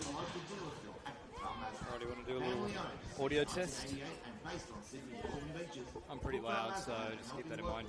Alright, do you want to do a little audio test? I'm pretty loud, so just keep that in mind.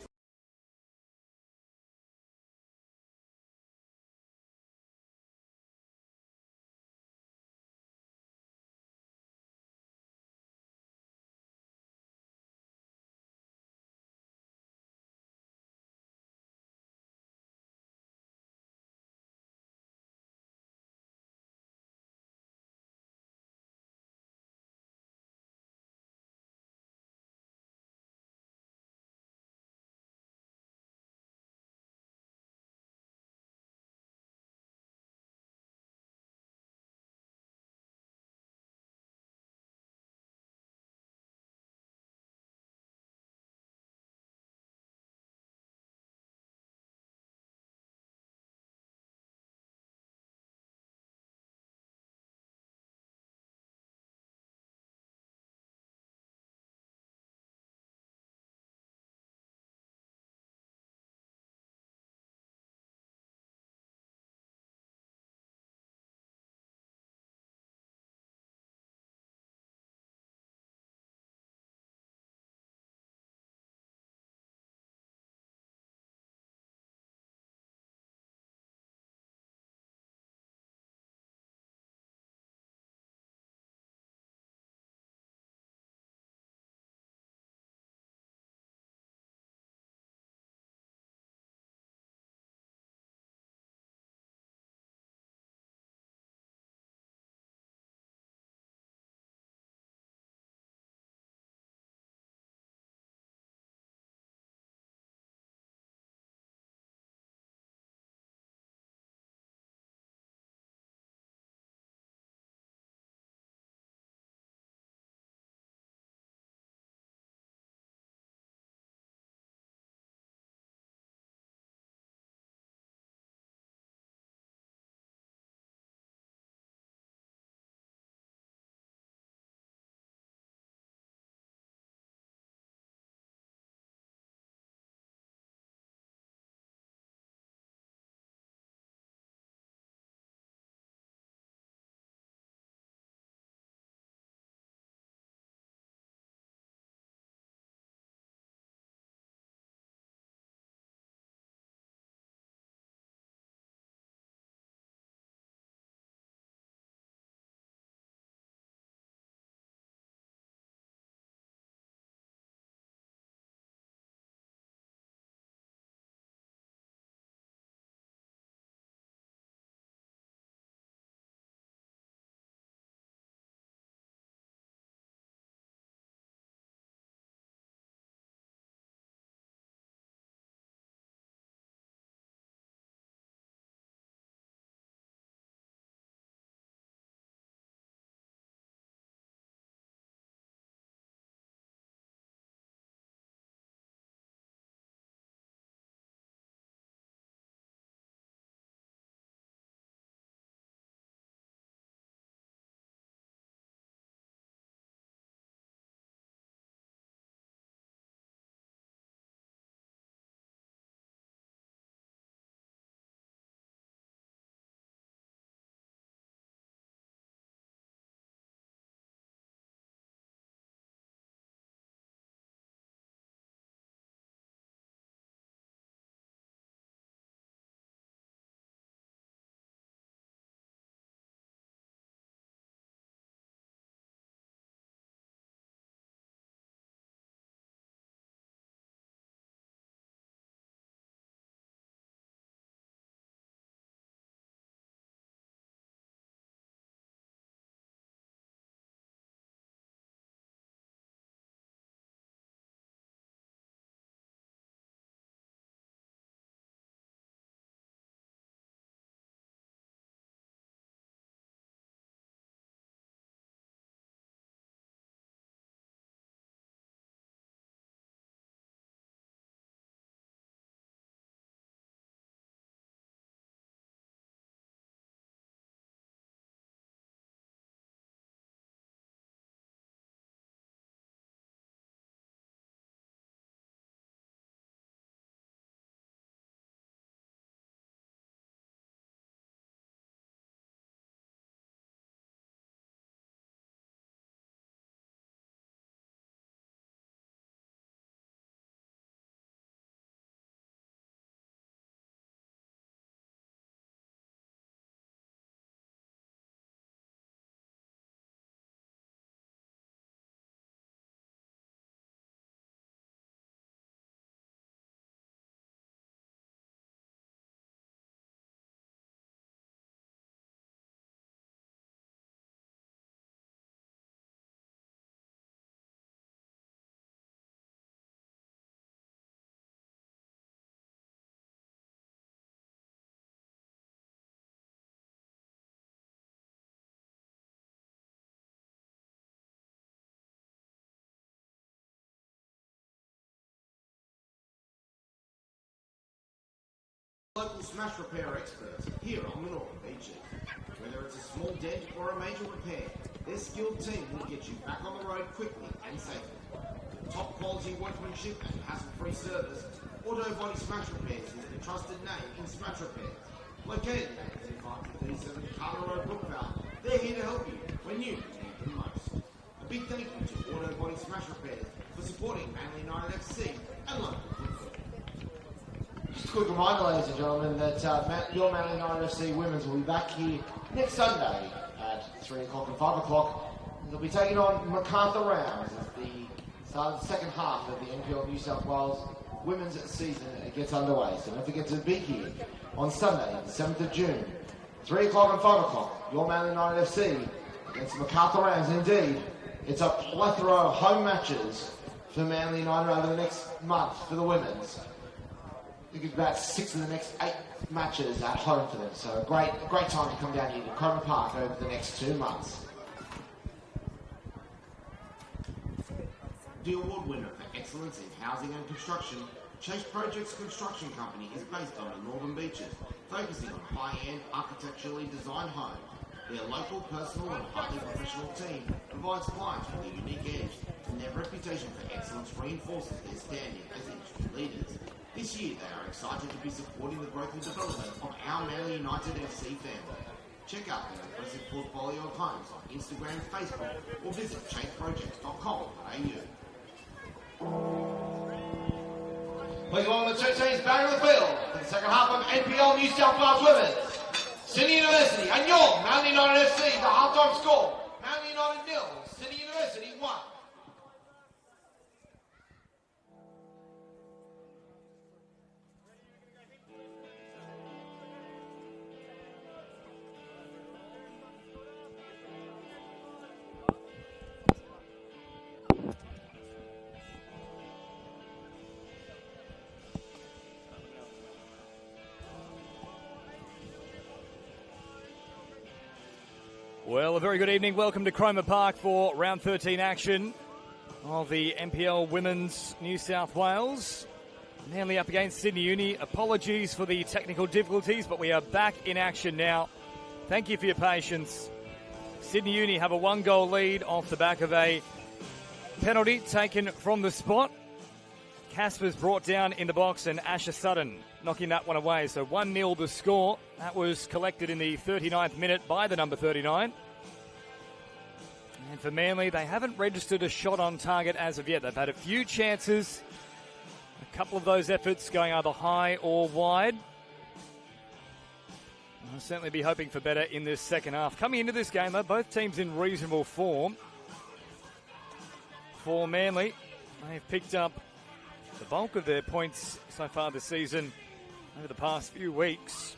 Local smash repair experts here on the Northern Beaches. Whether it's a small dent or a major repair, their skilled team will get you back on the road quickly and safely. With top quality workmanship and hassle-free service, Auto Body Smash Repairs is the trusted name in smash repairs. Located at 3537 Carter Road, Brookvale, they're here to help you when you need them most. A big thank you to Auto Body Smash Repairs for supporting Manly United FC and local football. Just a quick reminder, ladies and gentlemen, that your Manly United FC women's will be back here next Sunday at 3 o'clock and 5 o'clock. They'll be taking on MacArthur Rounds as the start of the second half of the NPL New South Wales women's season gets underway. So don't forget to be here on Sunday, the 7th of June, 3 o'clock and 5 o'clock. Your Manly United FC against MacArthur Rounds. Indeed, it's a plethora of home matches for Manly United over the next month for the women's. I think it's about 6 of the next 8 matches at home for them. So a great time to come down here to Cromer Park over the next 2 months. The award winner for excellence in housing and construction, Chase Projects Construction Company is based on the Northern Beaches, focusing on high-end architecturally designed homes. Their local, personal and highly professional team provides clients with a unique edge, and their reputation for excellence reinforces their standing as industry leaders. This year, they are excited to be supporting the growth and development of our Manly United FC family. Check out their impressive portfolio of homes on Instagram, Facebook, or visit chaseprojects.com.au. Please welcome the two teams back in the field for the second half of NPL New South Wales Women's. Sydney University and your Manly United FC, the halftime score. Manly United 0, Sydney University 1. Well, a very good evening. Welcome to Cromer Park for round 13 action of the NPL Women's New South Wales. Manly up against Sydney Uni. Apologies for the technical difficulties, but we are back in action now. Thank you for your patience. Sydney Uni have a 1-goal lead off the back of a penalty taken from the spot. Casper's brought down in the box and Asher Sutton knocking that one away. So 1-0 the score. That was collected in the 39th minute by the number 39. And for Manly, they haven't registered a shot on target as of yet. They've had a few chances. A couple of those efforts going either high or wide. I'll certainly be hoping for better in this second half. Coming into this game, though, both teams in reasonable form. For Manly, they've picked up the bulk of their points so far this season over the past few weeks.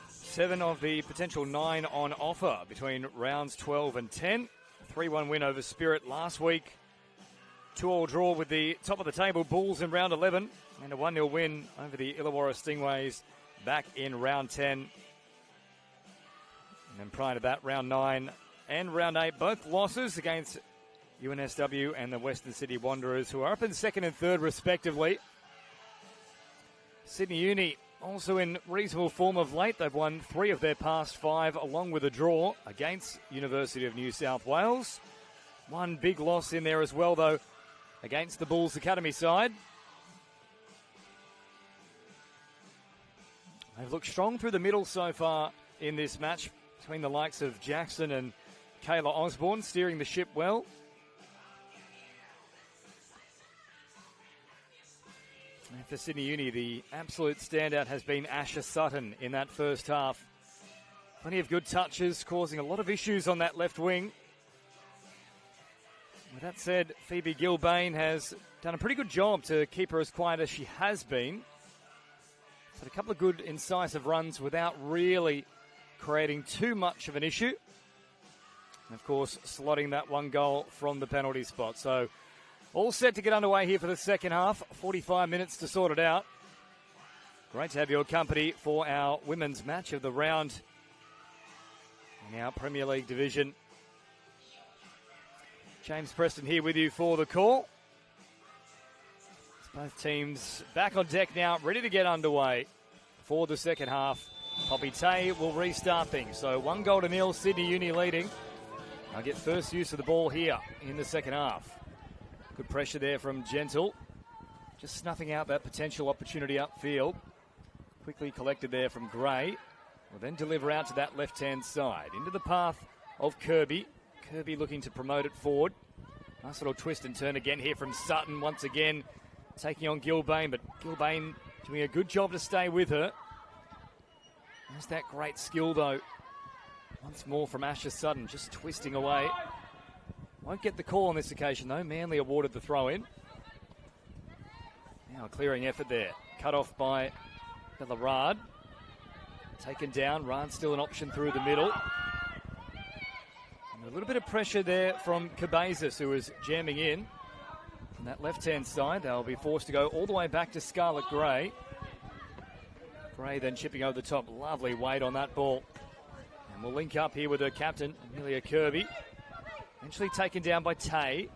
7 of the potential 9 on offer between rounds 12 and 10. 3-1 win over Spirit last week. 2-2 draw with the top of the table Bulls in round 11. And a 1-0 win over the Illawarra Stingrays back in round 10. And then prior to that, round 9 and round 8, both losses against NSW and the Western Sydney Wanderers, who are up in second and third respectively. Sydney Uni also in reasonable form of late. They've won 3 of their past 5 along with a draw against University of New South Wales. One big loss in there as well, though, against the Bulls Academy side. They've looked strong through the middle so far in this match between the likes of Jackson and Kayla Osborne, steering the ship well. And for Sydney Uni, the absolute standout has been Asher Sutton in that first half. Plenty of good touches, causing a lot of issues on that left wing. With that said, Phoebe Gilbane has done a pretty good job to keep her as quiet as she has been. Had a couple of good incisive runs without really creating too much of an issue. And of course, slotting that 1 goal from the penalty spot. So all set to get underway here for the second half. 45 minutes to sort it out. Great to have your company for our women's match of the round in our Premier League division. James Preston here with you for the call. Both teams back on deck now, ready to get underway. for the second half. Poppy Tay will restart things. So 1-0, Sydney Uni leading. I'll get first use of the ball here in the second half. Good pressure there from Gentle. Just snuffing out that potential opportunity upfield. Quickly collected there from Gray. Will then deliver out to that left-hand side. Into the path of Kirby. Kirby looking to promote it forward. Nice little twist and turn again here from Sutton. Once again taking on Gilbane, but Gilbane doing a good job to stay with her. There's that great skill though. Once more from Asher Sutton, just twisting away. Won't get the call on this occasion though. Manly awarded the throw in. Now a clearing effort there. Cut off by Bellarard. Taken down. Rard still an option through the middle. And a little bit of pressure there from Cabezas, who was jamming in. On that left-hand side, they'll be forced to go all the way back to Scarlett Gray. Gray then chipping over the top. Lovely weight on that ball. And we'll link up here with her captain, Amelia Kirby. Eventually taken down by Tay.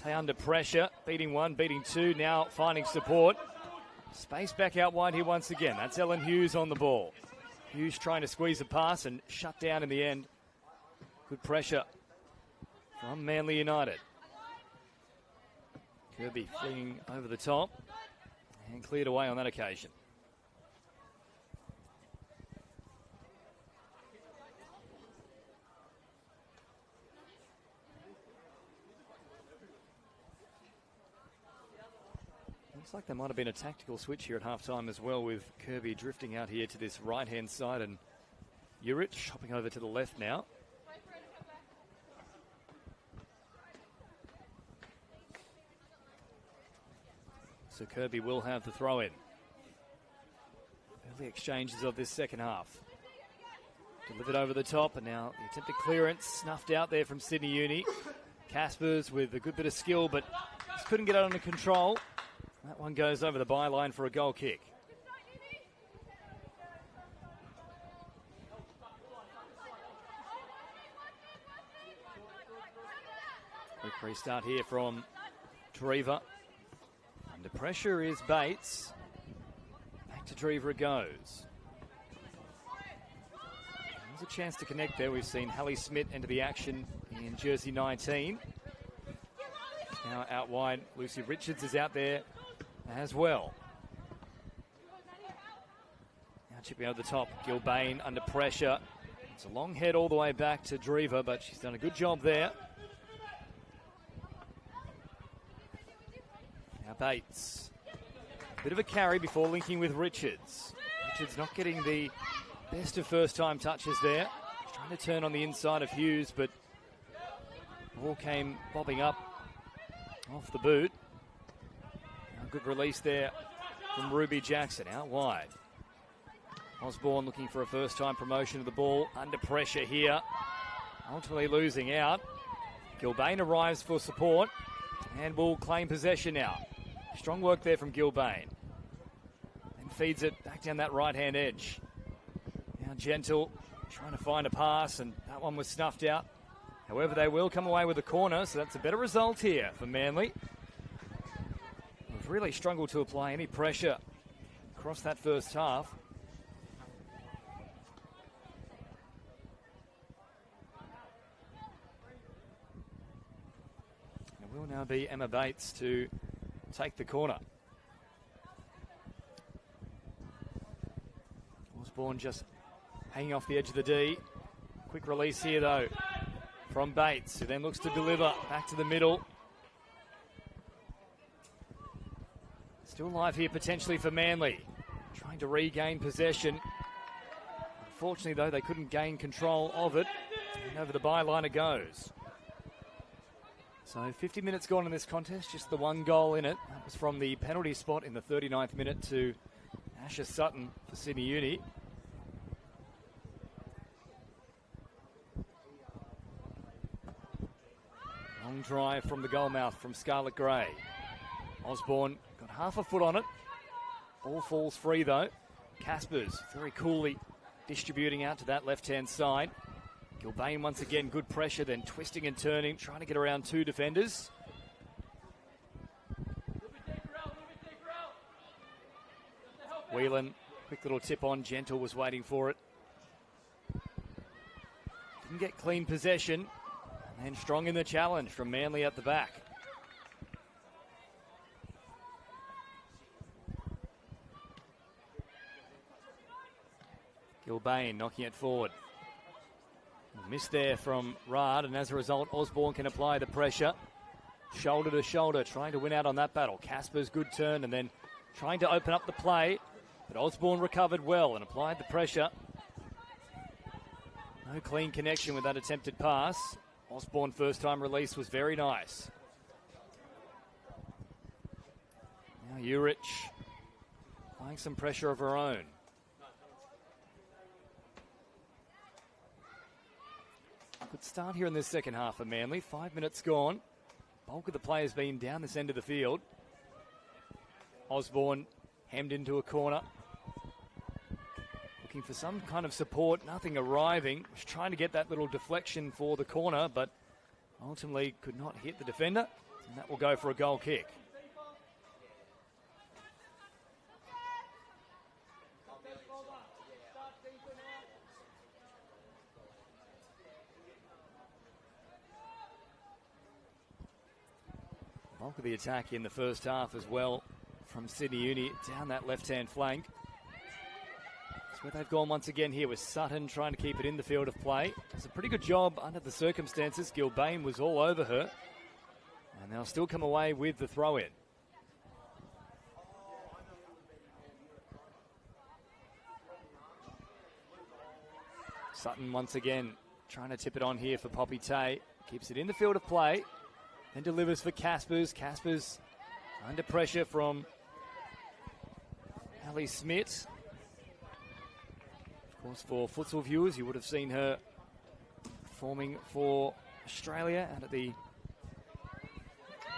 Tay under pressure. Beating one, beating two. Now finding support. Space back out wide here once again. That's Ellen Hughes on the ball. Hughes trying to squeeze a pass and shut down in the end. Good pressure from Manly United. Kirby flinging over the top and cleared away on that occasion. Looks like there might have been a tactical switch here at halftime as well, with Kirby drifting out here to this right-hand side and Urich hopping over to the left now. So Kirby will have the throw in. Early exchanges of this second half. Delivered over the top, and now the attempted clearance snuffed out there from Sydney Uni. Caspers with a good bit of skill, but just couldn't get it under control. That one goes over the byline for a goal kick. Quick restart here from Treva. Under pressure is Bates. Back to Treva it goes. There's a chance to connect there. We've seen Hallie Smith enter the action in jersey 19. Now out wide, Lucy Richards is out there as well. Now chipping over the top, Gilbane under pressure. It's a long head all the way back to Dreva, but she's done a good job there. Now Bates. Bit of a carry before linking with Richards. Richards not getting the best of first-time touches there. Trying to turn on the inside of Hughes, but the ball came bobbing up off the boot. Good release there from Ruby Jackson, out wide. Osborne looking for a first-time promotion of the ball, under pressure here. Ultimately losing out. Gilbane arrives for support and will claim possession now. Strong work there from Gilbane. And feeds it back down that right-hand edge. Now Gentle trying to find a pass, and that one was snuffed out. However, they will come away with a corner, so that's a better result here for Manly. Really struggled to apply any pressure across that first half. It will now be Emma Bates to take the corner. Osborne just hanging off the edge of the D. Quick release here though from Bates, who then looks to deliver back to the middle. Still alive here potentially for Manly. Trying to regain possession. Unfortunately though, they couldn't gain control of it. And over the byline it goes. So 50 minutes gone in this contest, just the one goal in it. That was from the penalty spot in the 39th minute to Asher Sutton for Sydney Uni. Long drive from the goalmouth from Scarlett Gray. Osborne got half a foot on it. Ball falls free though. Caspers very coolly distributing out to that left-hand side. Gilbane once again, good pressure, then twisting and turning, trying to get around two defenders. Whelan Quick little tip on. Gentle was waiting for it. Didn't get clean possession. And then strong in the challenge from Manly at the back. Gilbane knocking it forward. Missed there from Rard, and as a result, Osborne can apply the pressure. Shoulder to shoulder, trying to win out on that battle. Casper's good turn, and then trying to open up the play. But Osborne recovered well and applied the pressure. No clean connection with that attempted pass. Osborne first time release was very nice. Now Urich applying some pressure of her own. Good start here in this second half for Manly. 5 minutes gone. Bulk of the play has been down this end of the field. Osborne hemmed into a corner. Looking for some kind of support, nothing arriving. Was trying to get that little deflection for the corner, but ultimately could not hit the defender. And that will go for a goal kick. Bulk of the attack in the first half as well from Sydney Uni down that left-hand flank. That's where they've gone once again here with Sutton trying to keep it in the field of play. Does a pretty good job under the circumstances. Gilbane was all over her. And they'll still come away with the throw-in. Sutton once again trying to tip it on here for Poppy Tay. Keeps it in the field of play. Then delivers for Caspers. Caspers under pressure from Ali Smith. Of course, for futsal viewers, you would have seen her performing for Australia and at the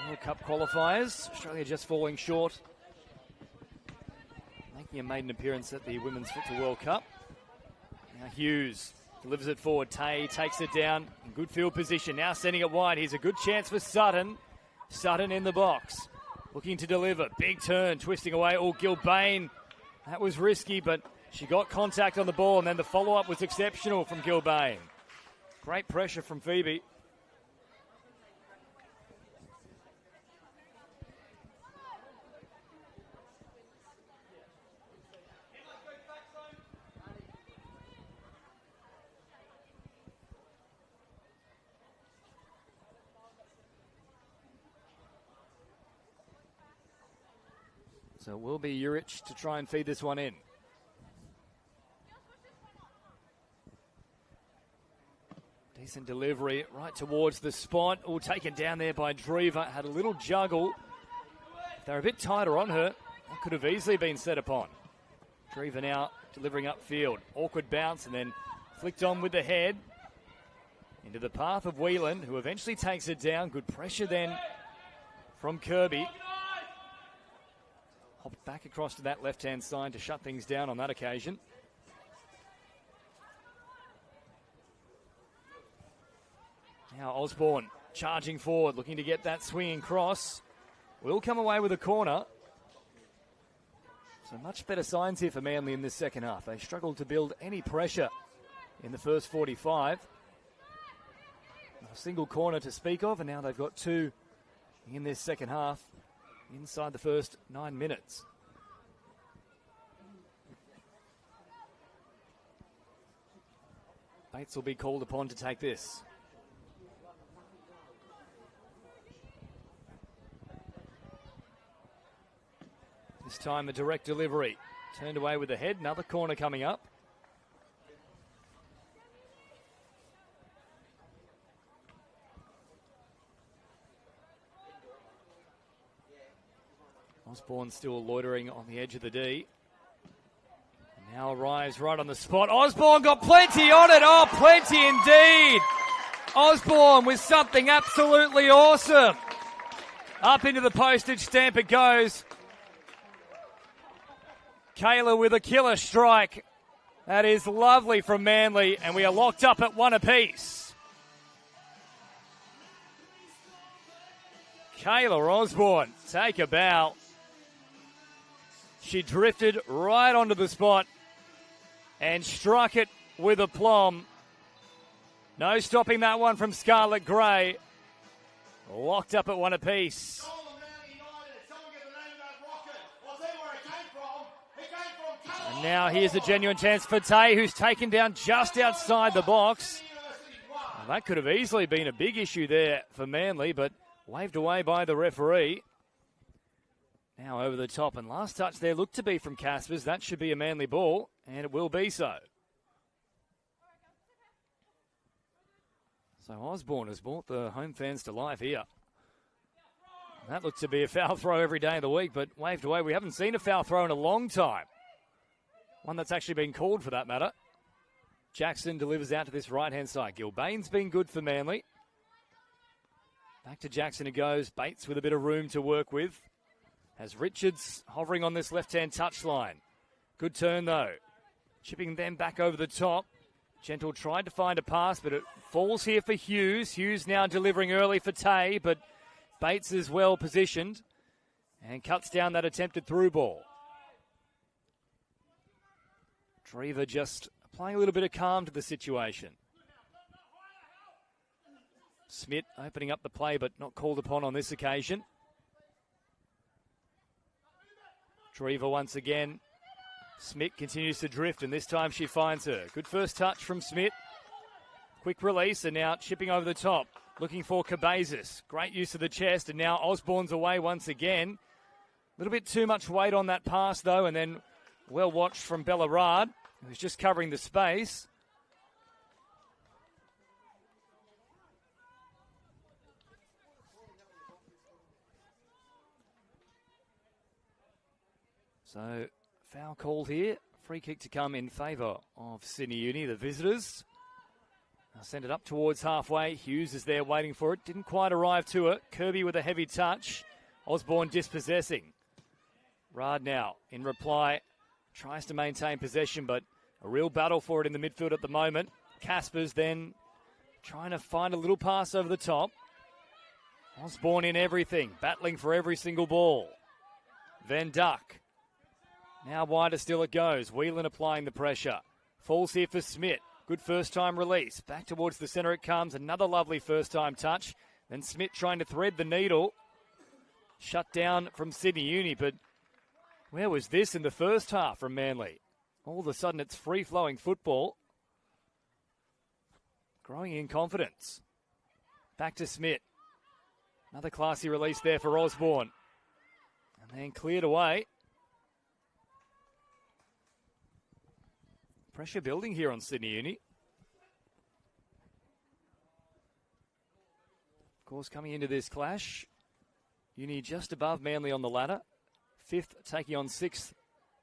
World Cup qualifiers. Australia just falling short, making a maiden appearance at the Women's Futsal World Cup. Now Hughes delivers it forward. Tay takes it down in good field position. Now sending it wide. Here's a good chance for Sutton. Sutton in the box. Looking to deliver. Big turn. Twisting away. Oh, Gilbane. That was risky, but she got contact on the ball, and then the follow-up was exceptional from Gilbane. Great pressure from Phoebe. So it will be Urich to try and feed this one in. Decent delivery right towards the spot. All taken down there by Drever. Had a little juggle. If they're a bit tighter on her, that could have easily been set upon. Drever now delivering upfield. Awkward bounce and then flicked on with the head. Into the path of Whelan, who eventually takes it down. Good pressure then from Kirby. Hopped back across to that left-hand side to shut things down on that occasion. Now Osborne charging forward, looking to get that swinging cross. Will come away with a corner. So much better signs here for Manly in this second half. They struggled to build any pressure in the first 45. Not a single corner to speak of, and now they've got two in this second half inside the first 9 minutes. Bates will be called upon to take this. This time a direct delivery. Turned away with the head. Another corner coming up. Osborne still loitering on the edge of the D. And now arrives right on the spot. Osborne got plenty on it. Oh, plenty indeed. Osborne with something absolutely awesome. Up into the postage stamp it goes. Kayla with a killer strike. That is lovely from Manly, and we are locked up at one apiece. Kayla Osborne, take a bow. She drifted right onto the spot and struck it with aplomb. No stopping that one from Scarlett Gray. Locked up at one apiece. And now here's a genuine chance for Tay, who's taken down just outside the box. Well, that could have easily been a big issue there for Manly, but waved away by the referee. Now over the top, and last touch there looked to be from Caspers. That should be a Manly ball, and it will be so. So Osborne has brought the home fans to life here. That looked to be a foul throw every day of the week, but waved away. We haven't seen a foul throw in a long time. One that's actually been called for that matter. Jackson delivers out to this right-hand side. Gilbane's been good for Manly. Back to Jackson it goes. Bates with a bit of room to work with. Has Richards hovering on this left-hand touchline. Good turn, though. Chipping them back over the top. Gentle tried to find a pass, but it falls here for Hughes. Hughes now delivering early for Tay, but Bates is well positioned and cuts down that attempted through ball. Drever just applying a little bit of calm to the situation. Smith opening up the play, but not called upon on this occasion. Drever once again. Smith continues to drift, and this time she finds her. Good first touch from Smith. Quick release, and now chipping over the top. Looking for Cabezas. Great use of the chest, and now Osborne's away once again. A little bit too much weight on that pass, though, and then well watched from Bellarard, who's just covering the space. So, foul called here. Free kick to come in favour of Sydney Uni, the visitors. They'll send it up towards halfway. Hughes is there waiting for it. Didn't quite arrive to it. Kirby with a heavy touch. Osborne dispossessing. Rard now, in reply, tries to maintain possession, but a real battle for it in the midfield at the moment. Caspers then trying to find a little pass over the top. Osborne in everything, battling for every single ball. Van Duck. Now wider still it goes. Whelan applying the pressure. Falls here for Smith. Good first-time release. Back towards the centre it comes. Another lovely first-time touch. Then Smith trying to thread the needle. Shut down from Sydney Uni, but where was this in the first half from Manly? All of a sudden it's free-flowing football. Growing in confidence. Back to Smith. Another classy release there for Osborne. And then cleared away. Pressure building here on Sydney Uni. Of course, coming into this clash, Uni just above Manly on the ladder. 5th taking on 6th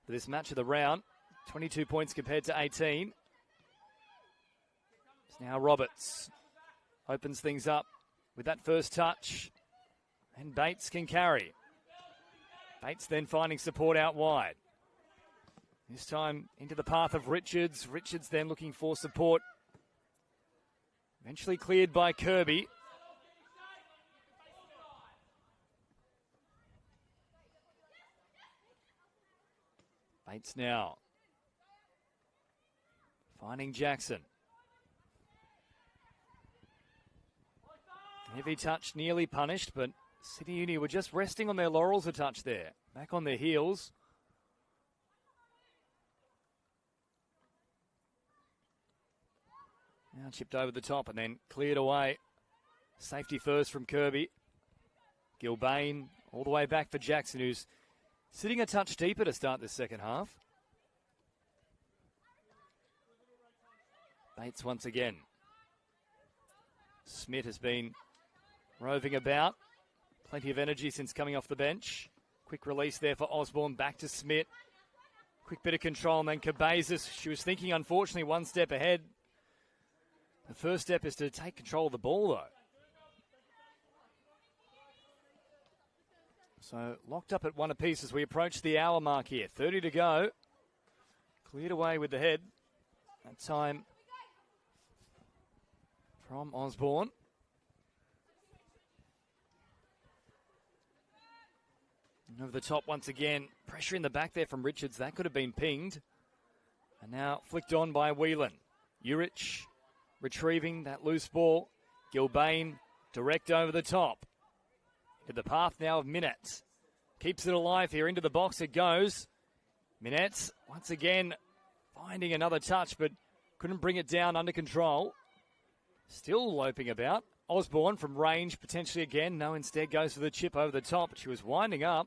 for this match of the round. 22 points compared to 18. It's now Roberts. Opens things up with that first touch. And Bates can carry. Bates then finding support out wide. This time into the path of Richards. Richards then looking for support. Eventually cleared by Kirby. Bates now. Finding Jackson. Heavy touch, nearly punished, but Sydney Uni were just resting on their laurels a touch there. Back on their heels. Now chipped over the top and then cleared away. Safety first from Kirby. Gilbane all the way back for Jackson, who's sitting a touch deeper to start this second half. Bates once again. Smith has been roving about. Plenty of energy since coming off the bench. Quick release there for Osborne. Back to Smith. Quick bit of control and then Cabezas. She was thinking, unfortunately, one step ahead. The first step is to take control of the ball, though. So locked up at one apiece as we approach the hour mark here. 30 to go. Cleared away with the head. That time from Osborne. Over the top once again. Pressure in the back there from Richards. That could have been pinged. And now flicked on by Whelan. Urich retrieving that loose ball. Gilbane direct over the top. To the path now of Minette. Keeps it alive here. Into the box it goes. Minette once again finding another touch, but couldn't bring it down under control. Still loping about. Osborne from range potentially again. No, instead goes for the chip over the top. She was winding up.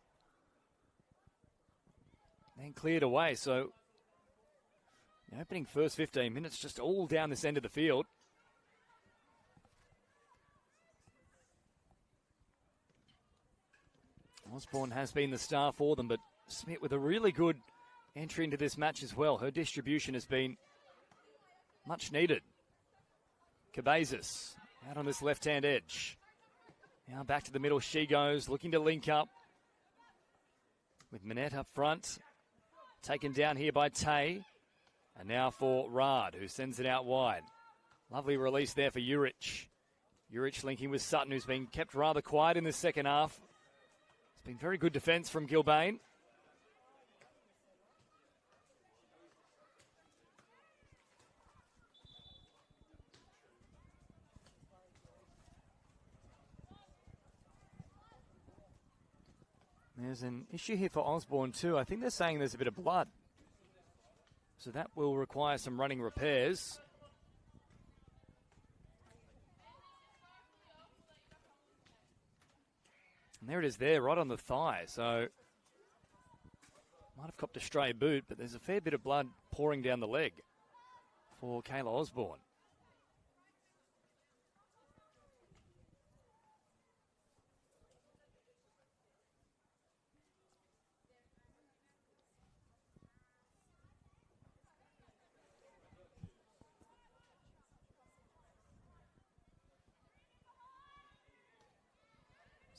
Then cleared away. So the opening first 15 minutes just all down this end of the field. Osborne has been the star for them, but Smith with a really good entry into this match as well. Her distribution has been much needed. Cabezas out on this left-hand edge. Now back to the middle she goes, looking to link up with Minette up front. Taken down here by Tay. And now for Rard, who sends it out wide. Lovely release there for Urich. Urich linking with Sutton, who's been kept rather quiet in this second half. It's been very good defence from Gilbane. There's an issue here for Osborne too. I think they're saying there's a bit of blood. So that will require some running repairs. And there it is there, right on the thigh. So might have copped a stray boot, but there's a fair bit of blood pouring down the leg for Kayla Osborne.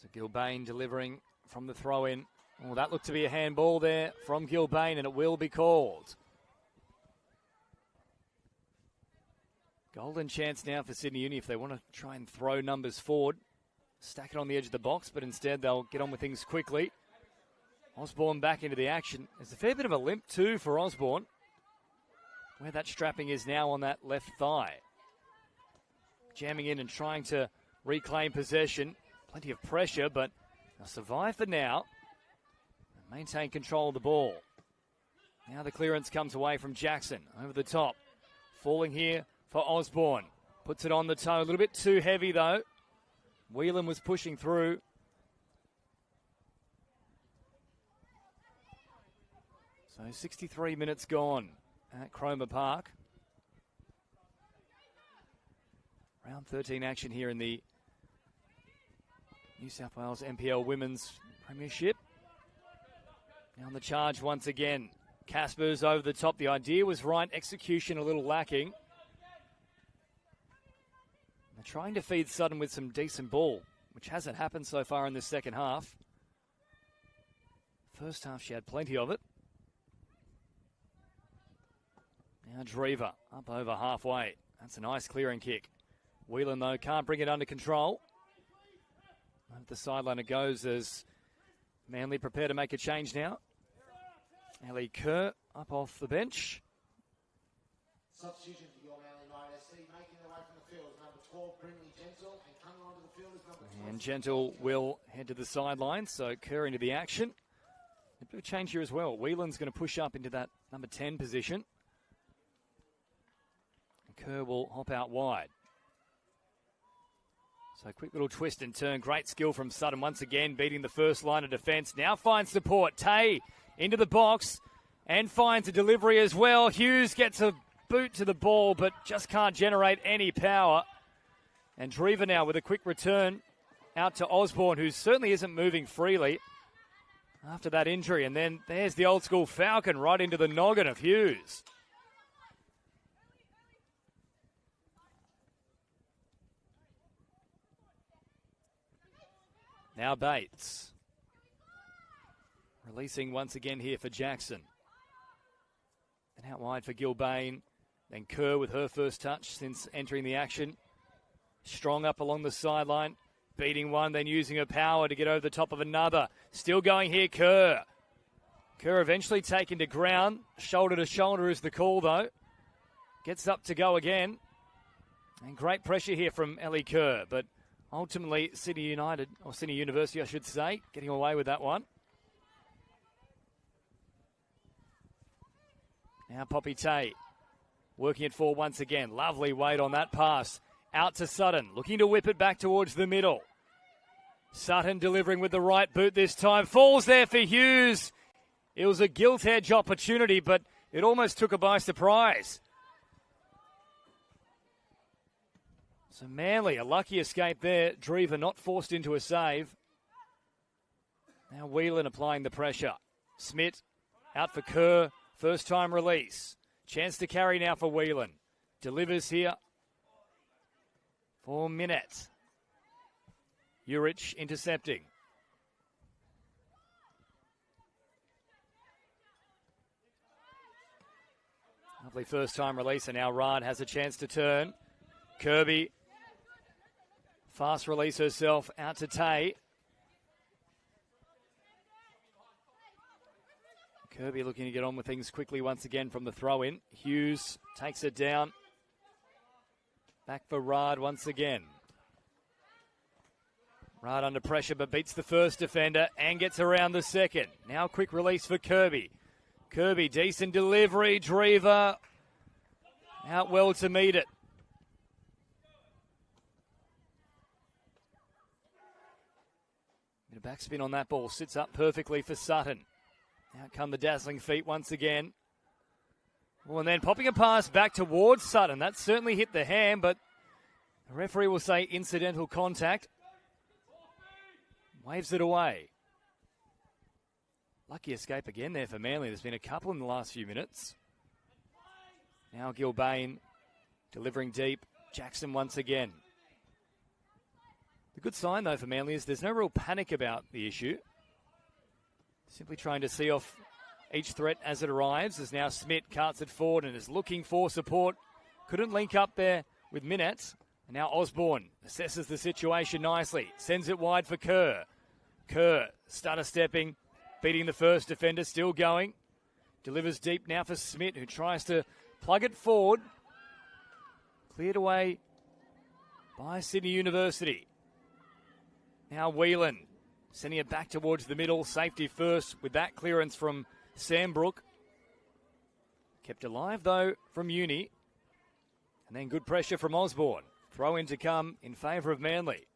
So Gilbane delivering from the throw-in. Oh, that looked to be a handball there from Gilbane, and it will be called. Golden chance now for Sydney Uni if they want to try and throw numbers forward. Stack it on the edge of the box, but instead they'll get on with things quickly. Osborne back into the action. There's a fair bit of a limp too for Osborne, where that strapping is now on that left thigh. Jamming in and trying to reclaim possession. Plenty of pressure, but they'll survive for now and maintain control of the ball. Now the clearance comes away from Jackson. Over the top. Falling here for Osborne. Puts it on the toe. A little bit too heavy, though. Whelan was pushing through. So 63 minutes gone at Cromer Park. Round 13 action here in the New South Wales NPL Women's Premiership. Now on the charge once again. Casper's over the top. The idea was right. Execution a little lacking. They're trying to feed Sutton with some decent ball, which hasn't happened so far in this second half. First half she had plenty of it. Now Drever up over halfway. That's a nice clearing kick. Whelan, though, can't bring it under control. Over the sideline it goes as Manly prepare to make a change now. Ellie Kerr up off the bench. Substitution for your Manly Knight SC, making their way from the field. Number 12, Brinley Gentle, and coming onto the field is number 12. And Gentle will head to the sideline, so Kerr into the action. A bit of change here as well. Whelan's going to push up into that number 10 position. And Kerr will hop out wide. So quick little twist and turn. Great skill from Sutton once again, beating the first line of defence. Now finds support. Tay into the box and finds a delivery as well. Hughes gets a boot to the ball, but just can't generate any power. And Drever now with a quick return out to Osborne, who certainly isn't moving freely after that injury. And then there's the old school Falcon right into the noggin of Hughes. Now Bates. Releasing once again here for Jackson. And out wide for Gilbane. Then Kerr with her first touch since entering the action. Strong up along the sideline. beating one, then using her power to get over the top of another. Still going here, Kerr. Kerr eventually taken to ground. Shoulder to shoulder is the call, though. Gets up to go again. And great pressure here from Ellie Kerr, but ultimately Sydney United, or Sydney University, I should say, getting away with that one. Now Poppy Tay working it forward once again. Lovely weight on that pass. Out to Sutton, looking to whip it back towards the middle. Sutton delivering with the right boot this time. Falls there for Hughes. It was a gilt edge opportunity, but it almost took her by surprise. So Manly, a lucky escape there. Drever not forced into a save. Now Whelan applying the pressure. Smith out for Kerr. First time release. Chance to carry now for Whelan. Delivers here for Minette. Urich intercepting. Lovely first time release, and now Rard has a chance to turn. Kirby. Fast release herself out to Tay. Kirby looking to get on with things quickly once again from the throw-in. Hughes takes it down. Back for Rard once again. Rard under pressure but beats the first defender and gets around the second. Now quick release for Kirby. Kirby, decent delivery. Drever out well to meet it. Bit of backspin on that ball. Sits up perfectly for Sutton. Out come the dazzling feet once again. Well, and then popping a pass back towards Sutton. That certainly hit the hand, but the referee will say incidental contact. Waves it away. Lucky escape again there for Manly. There's been a couple in the last few minutes. Now Gilbane delivering deep. Jackson once again. The good sign, though, for Manly is there's no real panic about the issue. Simply trying to see off each threat as it arrives. As now Smith carts it forward and is looking for support. Couldn't link up there with Minette. And now Osborne assesses the situation nicely. Sends it wide for Kerr. Kerr stutter stepping. Beating the first defender. Still going. Delivers deep now for Smith, who tries to plug it forward. Cleared away by Sydney University. Now Whelan. Sending it back towards the middle. Safety first with that clearance from Sandbrook. Kept alive, though, from Uni. And then good pressure from Osborne. Throw in to come in favour of Manly.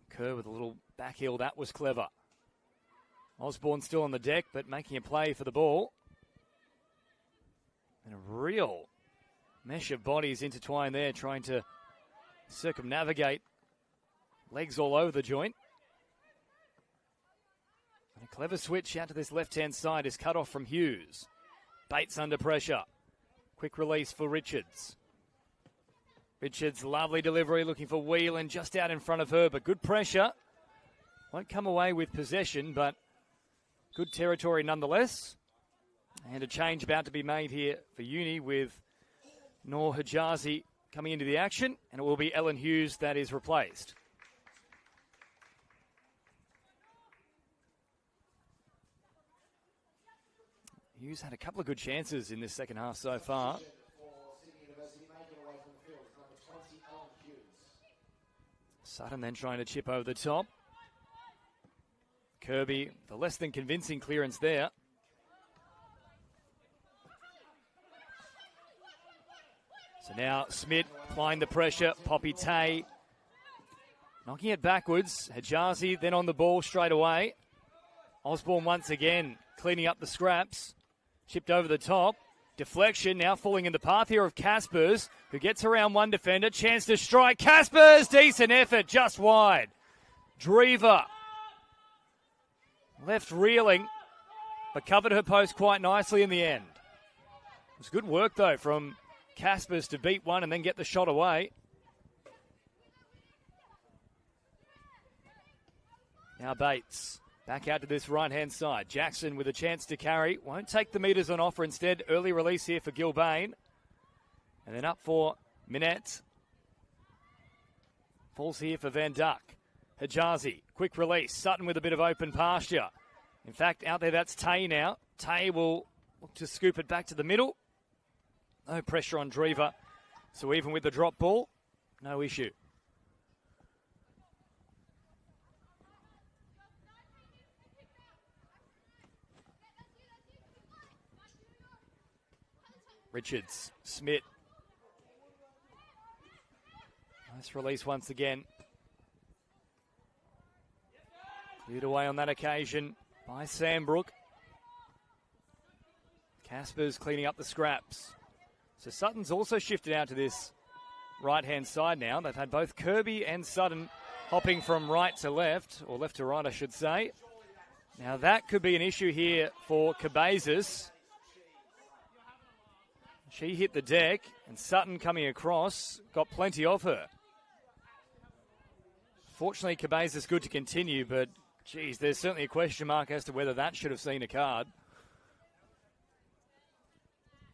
Kerr with a little back heel. That was clever. Osborne still on the deck, but making a play for the ball. And a real mesh of bodies intertwined there, trying to circumnavigate. Legs all over the joint. And a clever switch out to this left-hand side is cut off from Hughes. Bates under pressure. Quick release for Richards. Richards, lovely delivery, looking for Whelan just out in front of her, but good pressure. Won't come away with possession, but good territory nonetheless. And a change about to be made here for Uni with Noor Hijazi coming into the action, and it will be Ellen Hughes that is replaced. Hughes had a couple of good chances in this second half so far. Sutton then trying to chip over the top. Kirby, the less than convincing clearance there. So now Smith applying the pressure. Poppy Tay knocking it backwards. Hijazi then on the ball straight away. Osborne once again cleaning up the scraps. Chipped over the top. Deflection now falling in the path here of Caspers, who gets around one defender. Chance to strike. Caspers, decent effort, just wide. Drever left reeling, but covered her post quite nicely in the end. It was good work, though, from Caspers to beat one and then get the shot away. Now Bates. Back out to this right-hand side. Jackson with a chance to carry. Won't take the metres on offer instead. Early release here for Gilbane. And then up for Minette. Falls here for Van Duck. Hijazi, quick release. Sutton with a bit of open pasture. In fact, out there, that's Tay now. Tay will look to scoop it back to the middle. No pressure on Drever. So even with the drop ball, no issue. Richards, Smith. Nice release once again. Cleared away on that occasion by Sandbrook. Casper's cleaning up the scraps. So Sutton's also shifted out to this right-hand side now. They've had both Kirby and Sutton hopping from right to left, or left to right, I should say. Now that could be an issue here for Cabezas. She hit the deck, and Sutton coming across got plenty of her. Fortunately, Cabezas good to continue, but geez, there's certainly a question mark as to whether that should have seen a card.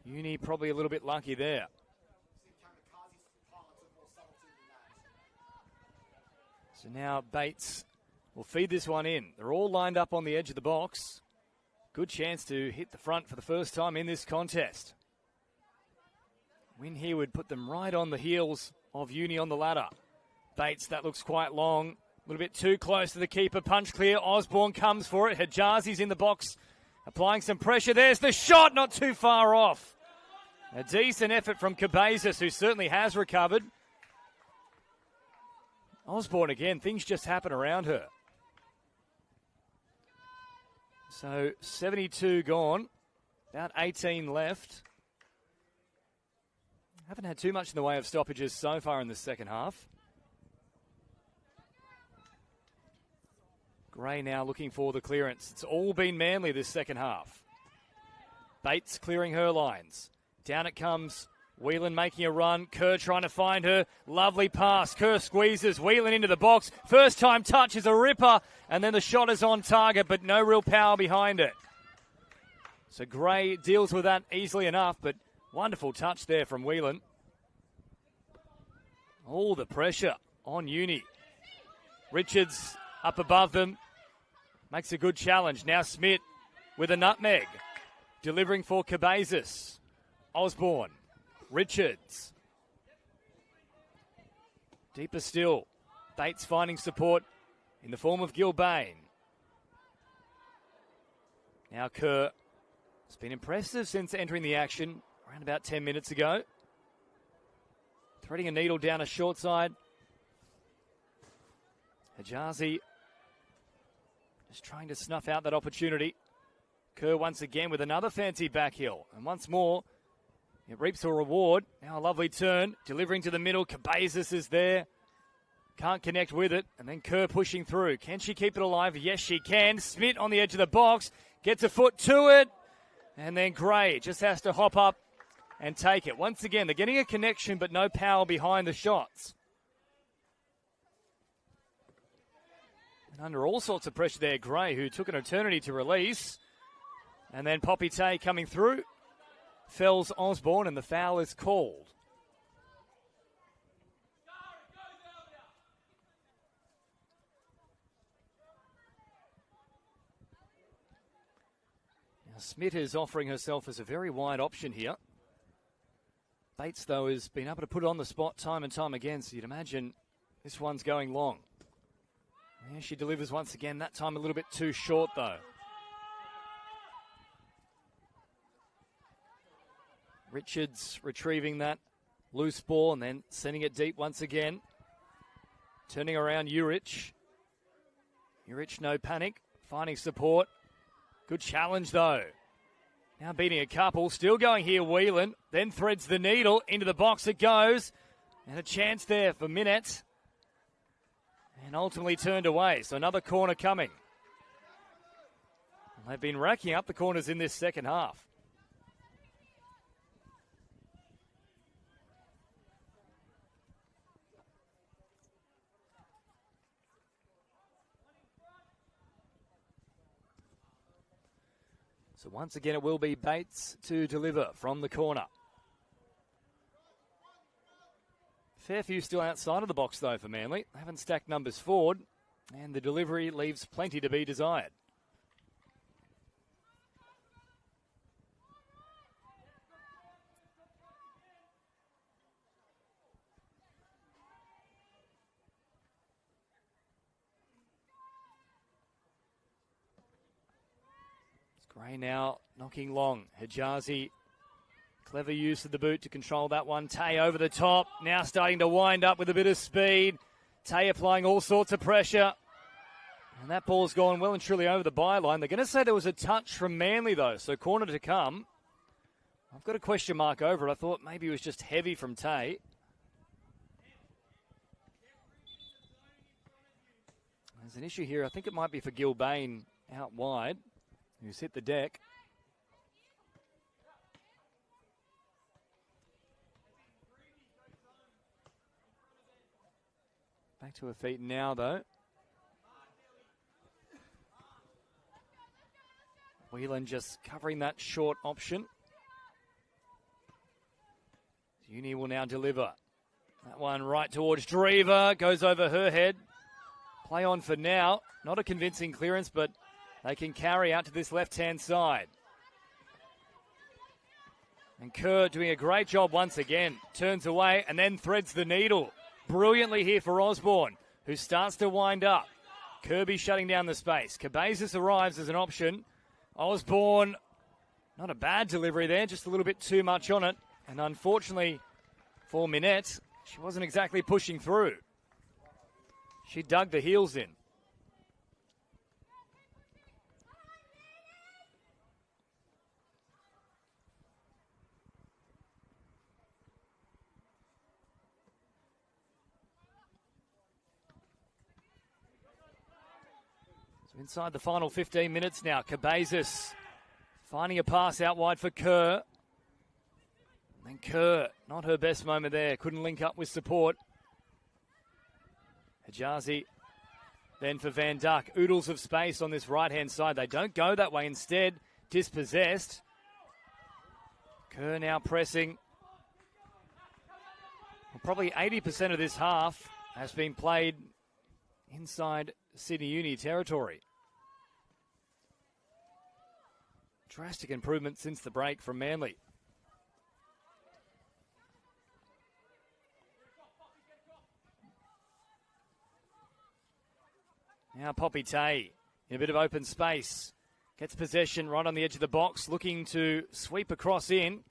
Uni probably a little bit lucky there. So now Bates will feed this one in. They're all lined up on the edge of the box. Good chance to hit the front for the first time in this contest. Win here would put them right on the heels of Uni on the ladder. Bates, that looks quite long. A little bit too close to the keeper. Punch clear. Osborne comes for it. Hijazi's in the box, applying some pressure. There's the shot, not too far off. A decent effort from Cabezas, who certainly has recovered. Osborne again, things just happen around her. So 72 gone, about 18 left. Haven't had too much in the way of stoppages so far in the second half. Gray now looking for the clearance. It's all been Manly this second half. Bates clearing her lines. Down it comes. Whelan making a run. Kerr trying to find her. Lovely pass. Kerr squeezes. Whelan into the box. First time touch is a ripper. And then the shot is on target, but no real power behind it. So Gray deals with that easily enough, but wonderful touch there from Whelan. All the pressure on Uni. Richards up above them. Makes a good challenge. Now Smith with a nutmeg. Delivering for Cabezas. Osborne. Richards. Deeper still. Bates finding support in the form of Gilbane. Now Kerr. It's been impressive since entering the action around about 10 minutes ago. Threading a needle down a short side. Hijazi just trying to snuff out that opportunity. Kerr once again with another fancy back heel. And once more, it reaps a reward. Now a lovely turn. Delivering to the middle. Cabezas is there. Can't connect with it. And then Kerr pushing through. Can she keep it alive? Yes, she can. Smith on the edge of the box. Gets a foot to it. And then Gray just has to hop up and take it. Once again, they're getting a connection, but no power behind the shots. And under all sorts of pressure there, Gray, who took an eternity to release. And then Poppy Tay coming through. Fells Osborne, and the foul is called. Now Smith is offering herself as a very wide option here. Bates, though, has been able to put it on the spot time and time again, so you'd imagine this one's going long. There she delivers once again, that time a little bit too short, though. Richards retrieving that loose ball and then sending it deep once again. Turning around Urich. Urich, no panic, finding support. Good challenge, though. Now beating a couple, still going here, Whelan. Then threads the needle, into the box it goes. And a chance there for Minette. And ultimately turned away, so another corner coming. They've been racking up the corners in this second half. So once again, it will be Bates to deliver from the corner. Fair few still outside of the box, though, for Manly. They haven't stacked numbers forward, and the delivery leaves plenty to be desired. Gray now knocking long. Hijazi, clever use of the boot to control that one. Tay over the top, now starting to wind up with a bit of speed. Tay applying all sorts of pressure. And that ball's gone well and truly over the byline. They're going to say there was a touch from Manly, though, so corner to come. I've got a question mark over it. I thought maybe it was just heavy from Tay. There's an issue here. I think it might be for Gilbane out wide, who's hit the deck. Back to her feet now, though. Whelan just covering that short option. Uni will now deliver. That one right towards Drever. Goes over her head. Play on for now. Not a convincing clearance, but they can carry out to this left-hand side. And Kerr doing a great job once again. Turns away and then threads the needle. Brilliantly here for Osborne, who starts to wind up. Kirby shutting down the space. Cabezas arrives as an option. Osborne, not a bad delivery there, just a little bit too much on it. And unfortunately for Minette, she wasn't exactly pushing through. She dug the heels in. So inside the final 15 minutes now, Cabezas finding a pass out wide for Kerr. And Kerr, not her best moment there, couldn't link up with support. Hijazi then for Van Duck. Oodles of space on this right-hand side. They don't go that way, instead dispossessed. Kerr now pressing. Well, probably 80% of this half has been played inside Sydney Uni territory. Drastic improvement since the break from Manly. Now Poppy Tay in a bit of open space. Gets possession right on the edge of the box, looking to sweep across in.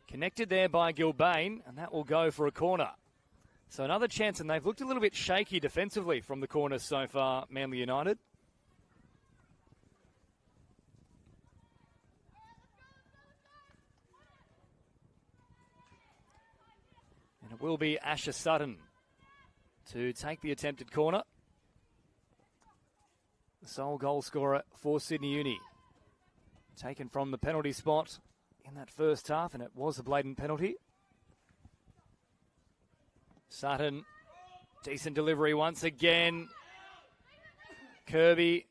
Connected there by Gilbane, and that will go for a corner. So another chance, and they've looked a little bit shaky defensively from the corner so far, Manly United. And it will be Asher Sutton to take the attempted corner. The sole goal scorer for Sydney Uni. Taken from the penalty spot in that first half, and it was a blatant penalty. Sutton, decent delivery once again. Kirby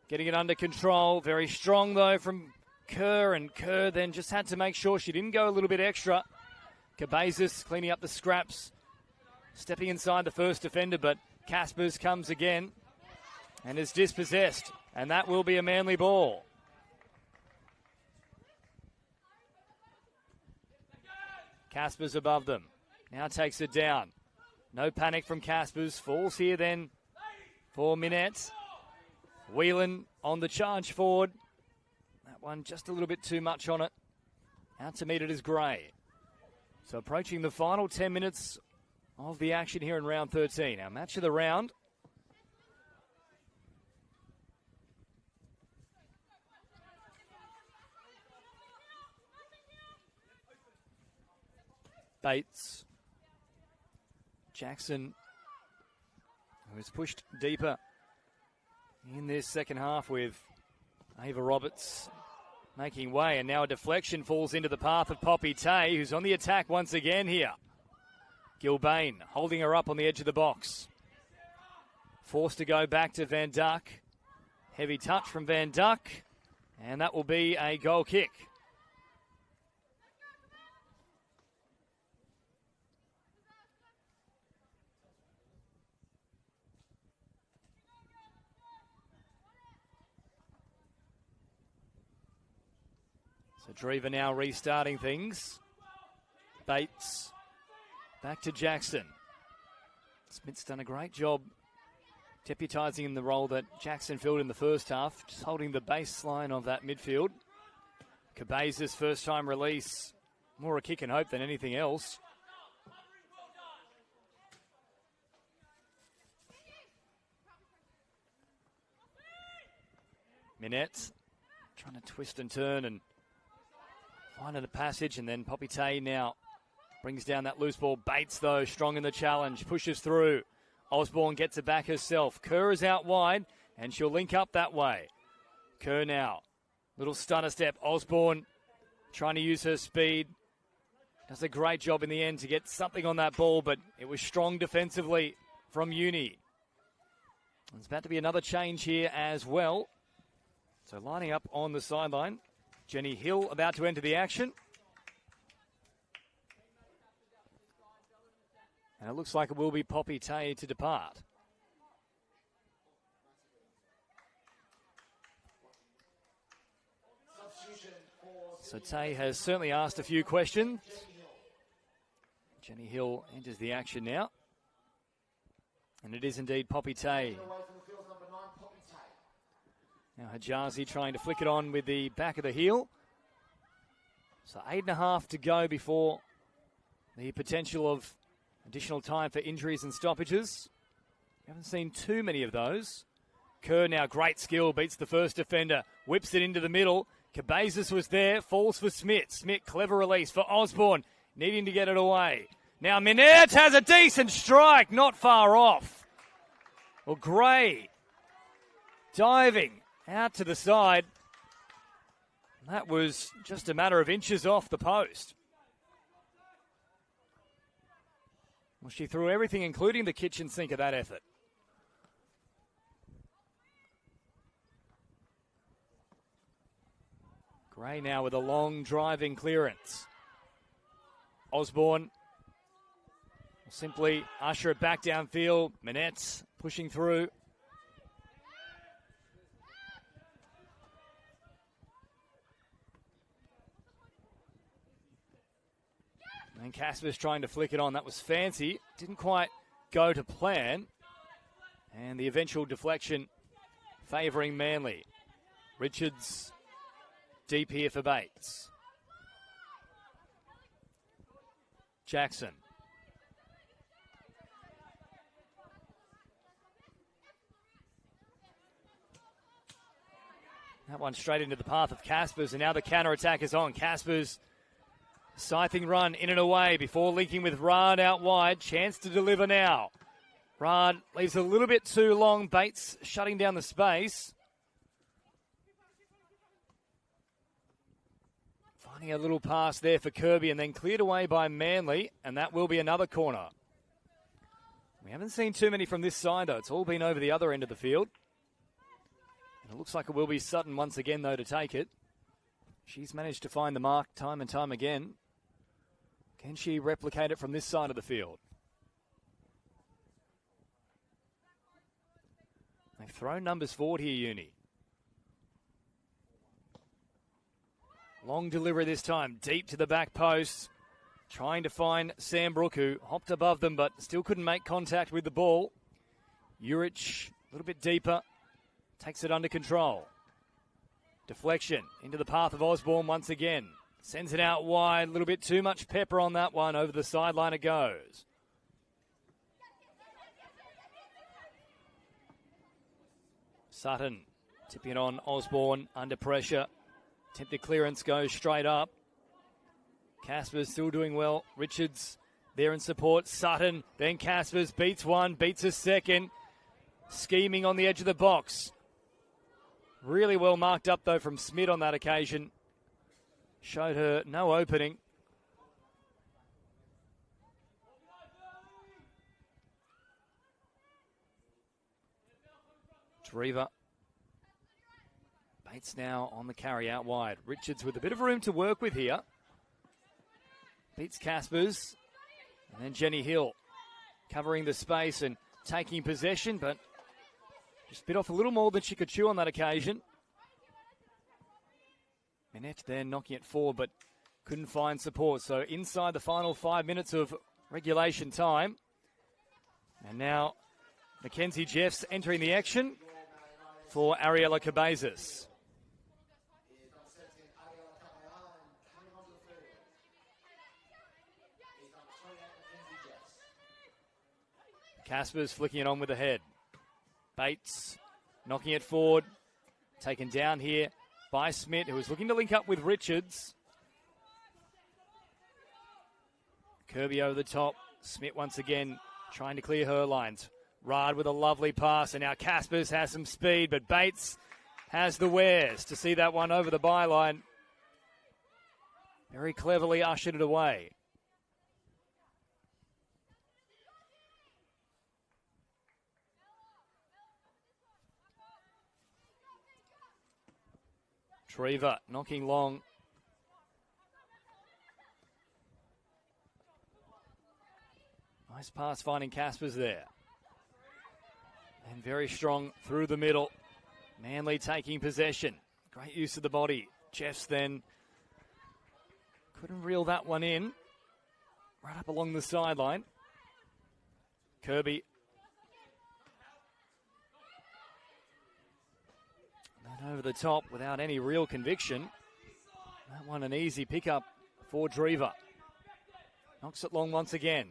getting it under control. Very strong, though, from Kerr, and Kerr then just had to make sure she didn't go a little bit extra. Cabezas cleaning up the scraps, stepping inside the first defender, but Caspers comes again and is dispossessed, and that will be a Manly ball. Caspers above them, now takes it down. No panic from Caspers. Falls here then for Minette. Whelan on the charge forward. That one just a little bit too much on it. Out to meet it is Gray. So approaching the final 10 minutes of the action here in round 13. Our match of the round. Bates. Jackson, who has pushed deeper in this second half with Ava Roberts making way, and now a deflection falls into the path of Poppy Tay, who's on the attack once again here. Gilbane holding her up on the edge of the box. Forced to go back to Van Duck. Heavy touch from Van Duck, and that will be a goal kick. So Drever now restarting things. Bates back to Jackson. Smith's done a great job deputising in the role that Jackson filled in the first half, just holding the baseline of that midfield. Cabezas' first time release, more a kick and hope than anything else. Minette trying to twist and turn and find a passage, and then Poppy Tay now brings down that loose ball. Bates, though, strong in the challenge, pushes through. Osborne gets it back herself. Kerr is out wide, and she'll link up that way. Kerr now, little stunner step. Osborne trying to use her speed. Does a great job in the end to get something on that ball, but it was strong defensively from Uni. There's about to be another change here as well. So lining up on the sideline, Jenny Hill about to enter the action. And it looks like it will be Poppy Tay to depart. So Tay has certainly asked a few questions. Jenny Hill enters the action now. And it is indeed Poppy Tay. Now Hijazi trying to flick it on with the back of the heel. So 8.5 to go before the potential of additional time for injuries and stoppages. We haven't seen too many of those. Kerr now, great skill, beats the first defender, whips it into the middle. Cabezas was there, falls for Smith. Smith, clever release for Osborne, needing to get it away. Now Minette has a decent strike, not far off. Well, Gray diving out to the side. That was just a matter of inches off the post. Well, she threw everything, including the kitchen sink, of that effort. Gray now with a long driving clearance. Osborne will simply usher it back downfield. Minette's pushing through. And Casper's trying to flick it on. That was fancy. Didn't quite go to plan. And the eventual deflection favouring Manly. Richards deep here for Bates. Jackson. That one straight into the path of Caspers, and now the counter-attack is on. Caspers, scything run in and away before linking with Rard out wide. Chance to deliver now. Rard leaves a little bit too long. Bates shutting down the space. Finding a little pass there for Kirby, and then cleared away by Manly, and that will be another corner. We haven't seen too many from this side, though. It's all been over the other end of the field. And it looks like it will be Sutton once again, though, to take it. She's managed to find the mark time and time again. Can she replicate it from this side of the field? They've thrown numbers forward here, Uni. Long delivery this time, deep to the back post. Trying to find Sam Brook, who hopped above them but still couldn't make contact with the ball. Urich, a little bit deeper, takes it under control. Deflection into the path of Osborne once again. Sends it out wide, a little bit too much pepper on that one. Over the sideline it goes. Sutton tipping it on Osborne, under pressure. Attempted clearance goes straight up. Caspers still doing well. Richards there in support. Sutton, then Caspers beats one, beats a second. Scheming on the edge of the box. Really well marked up, though, from Smith on that occasion. Showed her no opening. Drever. Bates now on the carry out wide. Richards with a bit of room to work with here. Beats Caspers. And then Jenny Hill covering the space and taking possession, but just bit off a little more than she could chew on that occasion. Minette then knocking it forward, but couldn't find support. So inside the final 5 minutes of regulation time. And now Mackenzie Jeffs entering the action for Ariella Cabezas. Caspers flicking it on with the head. Bates knocking it forward. Taken down here by Smith, who was looking to link up with Richards. Kirby over the top. Smith once again trying to clear her lines. Rard with a lovely pass, and now Caspers has some speed, but Bates has the wares to see that one over the byline. Very cleverly ushered it away. Treva knocking long. Nice pass finding Caspers there. And very strong through the middle. Manly taking possession. Great use of the body. Jeffs then couldn't reel that one in. Right up along the sideline. Kirby. And over the top without any real conviction. That one an easy pickup for Drever. Knocks it long once again.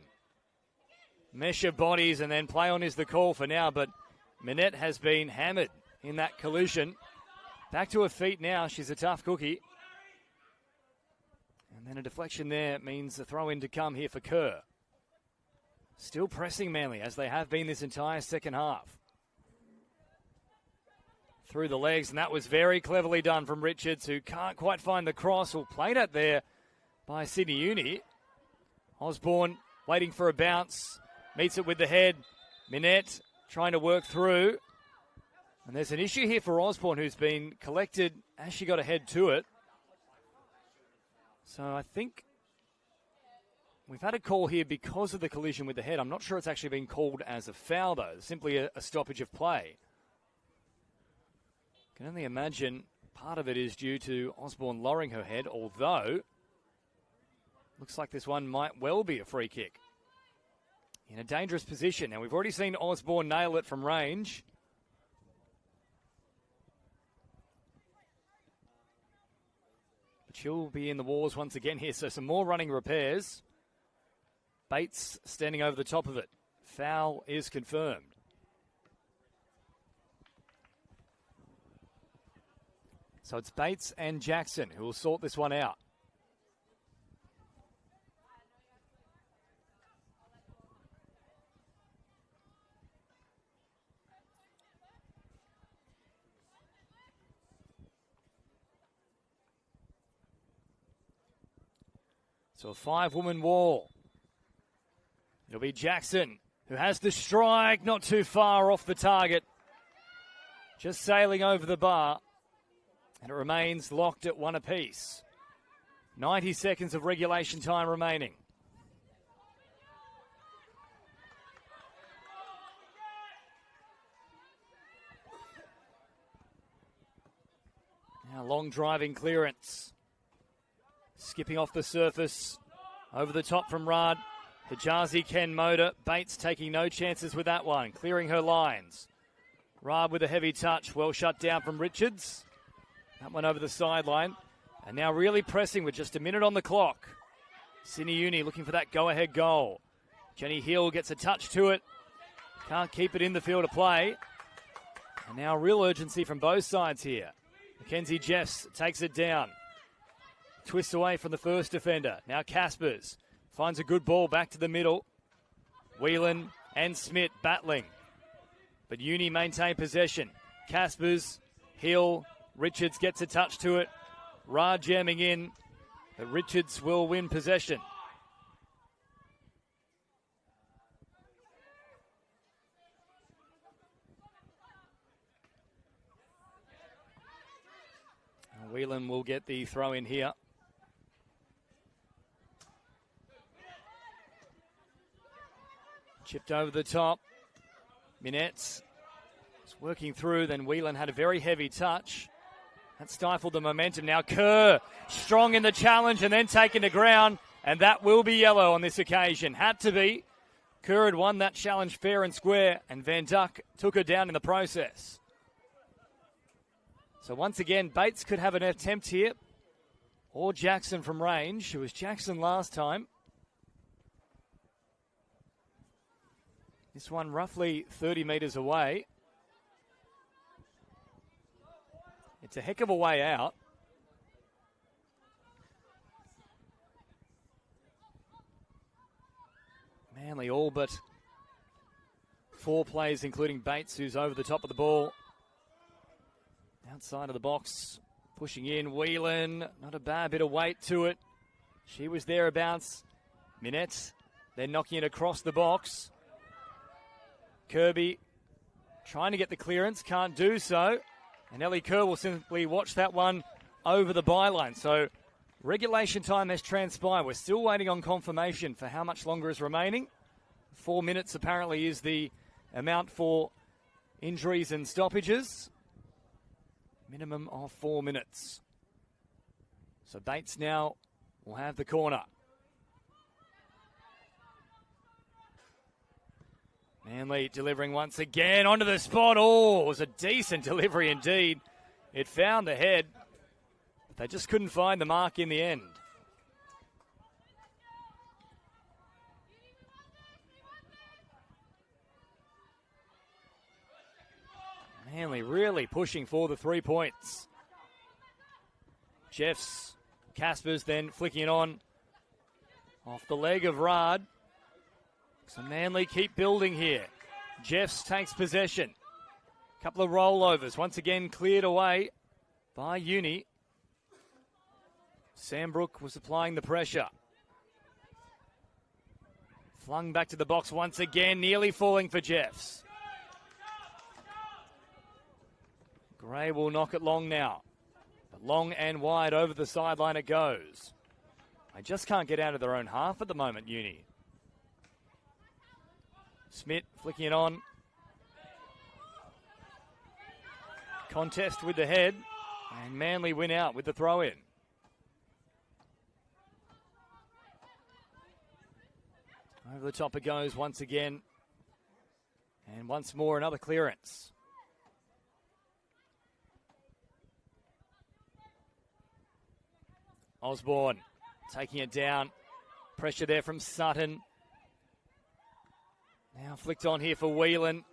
Mesh of bodies and then play on is the call for now, but Minette has been hammered in that collision. Back to her feet now. She's a tough cookie. And then a deflection there means a throw in to come here for Kerr. Still pressing Manly as they have been this entire second half. Through the legs, and that was very cleverly done from Richards, who can't quite find the cross, or played it there by Sydney Uni. Osborne waiting for a bounce, meets it with the head. Minette trying to work through. And there's an issue here for Osborne, who's been collected as she got ahead to it. So I think we've had a call here because of the collision with the head. I'm not sure it's actually been called as a foul, though. Simply a stoppage of play. Can only imagine part of it is due to Osborne lowering her head, although looks like this one might well be a free kick. In a dangerous position. Now, we've already seen Osborne nail it from range. But she'll be in the wars once again here, so some more running repairs. Bates standing over the top of it. Foul is confirmed. So it's Bates and Jackson who will sort this one out. So a 5-woman wall. It'll be Jackson who has the strike, not too far off the target. Just sailing over the bar. And it remains locked at one apiece. 90 seconds of regulation time remaining. Now long driving clearance. Skipping off the surface. Over the top from Rard. Hijazi Ken Motor. Bates taking no chances with that one. Clearing her lines. Rard with a heavy touch. Well shut down from Richards. That one over the sideline. And now really pressing with just a minute on the clock. Sydney Uni looking for that go-ahead goal. Jenny Hill gets a touch to it. Can't keep it in the field of play. And now real urgency from both sides here. Mackenzie Jeffs takes it down. Twists away from the first defender. Now Caspers finds a good ball back to the middle. Whelan and Smith battling. But Uni maintain possession. Caspers, Hill, Richards gets a touch to it. Rard jamming in, but Richards will win possession. And Whelan will get the throw in here. Chipped over the top. Minette's working through, then Whelan had a very heavy touch. That stifled the momentum. Now Kerr, strong in the challenge and then taken to ground, and that will be yellow on this occasion. Had to be. Kerr had won that challenge fair and square, and Van Duck took her down in the process. So once again, Bates could have an attempt here, or Jackson from range. It was Jackson last time. This one roughly 30 metres away. It's a heck of a way out. Manly all but 4 plays, including Bates, who's over the top of the ball. Outside of the box, pushing in. Whelan, not a bad bit of weight to it. She was thereabouts. Minette, then knocking it across the box. Kirby trying to get the clearance, can't do so. And Ellie Kerr will simply watch that one over the byline. So regulation time has transpired. We're still waiting on confirmation for how much longer is remaining. 4 minutes apparently is the amount for injuries and stoppages. Minimum of 4 minutes. So Bates now will have the corner. Manly delivering once again onto the spot. Oh, it was a decent delivery indeed. It found the head, but they just couldn't find the mark in the end. Manly really pushing for the 3 points. Jeffs, Caspers then flicking it on off the leg of Rad. So Manly keep building here. Jeffs takes possession. Couple of rollovers. Once again cleared away by Uni. Sambrook was applying the pressure. Flung back to the box once again. Nearly falling for Jeffs. Gray will knock it long now. But long and wide over the sideline it goes. They just can't get out of their own half at the moment, Uni. Smith flicking it on. Contest with the head. And Manly win out with the throw in. Over the top it goes once again. And once more another clearance. Osborne taking it down. Pressure there from Sutton. Now flicked on here for Whelan.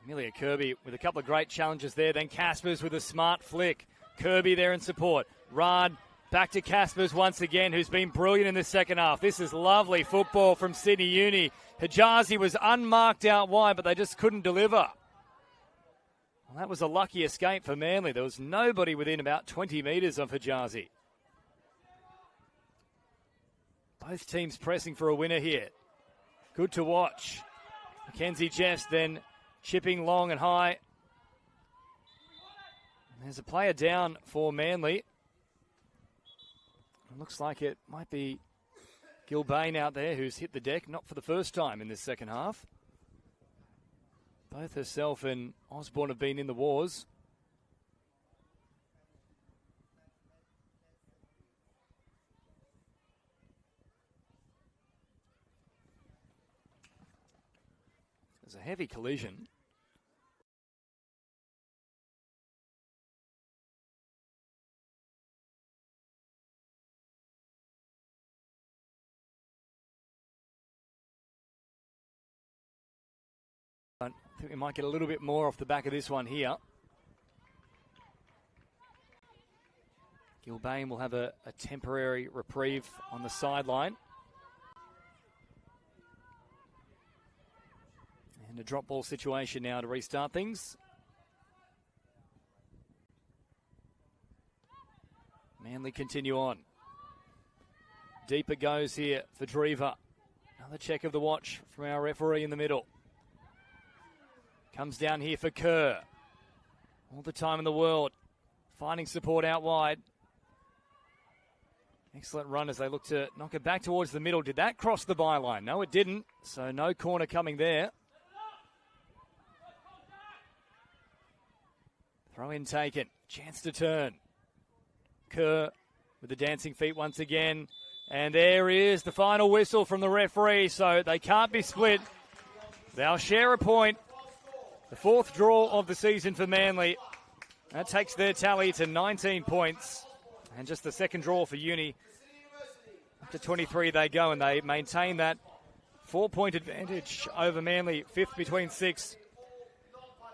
Amelia Kirby with a couple of great challenges there. Then Caspers with a smart flick. Kirby there in support. Rad back to Caspers once again, who's been brilliant in the second half. This is lovely football from Sydney Uni. Hijazi was unmarked out wide, but they just couldn't deliver. Well, that was a lucky escape for Manly. There was nobody within about 20 metres of Hijazi. Both teams pressing for a winner here. Good to watch. Mackenzie Jeffs then chipping long and high. There's a player down for Manly. It looks like it might be Gilbane out there who's hit the deck, not for the first time in this second half. Both herself and Osborne have been in the wars. There's a heavy collision. I think we might get a little bit more off the back of this one here. Gilbane will have a temporary reprieve on the sideline. And a drop ball situation now to restart things. Manly continue on. Deeper goes here for Drever. Another check of the watch from our referee in the middle. Comes down here for Kerr. All the time in the world. Finding support out wide. Excellent run as they look to knock it back towards the middle. Did that cross the byline? No, it didn't. So no corner coming there. Throw in taken. Chance to turn. Kerr with the dancing feet once again. And there is the final whistle from the referee, so they can't be split. They'll share a point. The fourth draw of the season for Manly. That takes their tally to 19 points. And just the second draw for Uni. Up to 23 they go, and they maintain that 4-point advantage over Manly, fifth between six.